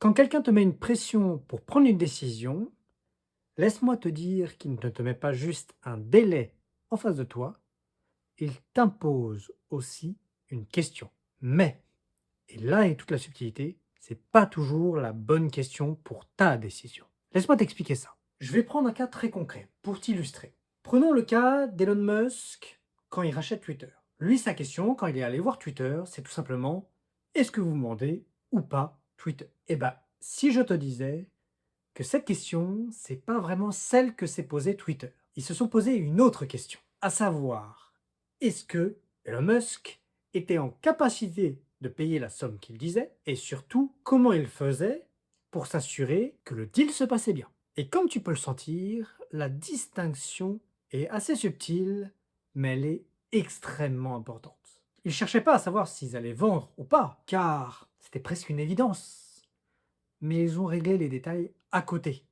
Quand quelqu'un te met une pression pour prendre une décision, laisse-moi te dire qu'il ne te met pas juste un délai en face de toi, il t'impose aussi une question. Mais, et là est toute la subtilité, c'est pas toujours la bonne question pour ta décision. Laisse-moi t'expliquer ça. Je vais prendre un cas très concret pour t'illustrer. Prenons le cas d'Elon Musk quand il rachète Twitter. Lui, sa question, quand il est allé voir Twitter, c'est tout simplement: est-ce que vous vendez ou pas Twitter? Eh ben, si je te disais que cette question, c'est pas vraiment celle que s'est posée Twitter. Ils se sont posé une autre question, à savoir, est-ce que Elon Musk était en capacité de payer la somme qu'il disait, et surtout, comment il faisait pour s'assurer que le deal se passait bien. Et comme tu peux le sentir, la distinction est assez subtile, mais elle est extrêmement importante. Ils ne cherchaient pas à savoir s'ils allaient vendre ou pas, car c'était presque une évidence, mais ils ont réglé les détails à côté,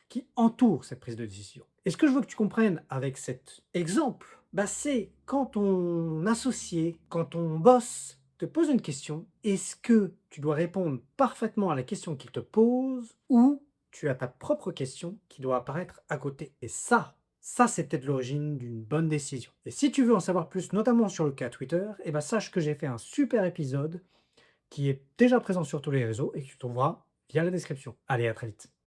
qui entourent cette prise de décision. Et ce que je veux que tu comprennes avec cet exemple, bah c'est quand ton associé, quand ton boss te pose une question, est-ce que tu dois répondre parfaitement à la question qu'il te pose ou tu as ta propre question qui doit apparaître à côté. Et ça c'est peut-être l'origine d'une bonne décision. Et si tu veux en savoir plus, notamment sur le cas Twitter, eh ben sache que j'ai fait un super épisode qui est déjà présent sur tous les réseaux et que tu trouveras via la description. Allez, à très vite.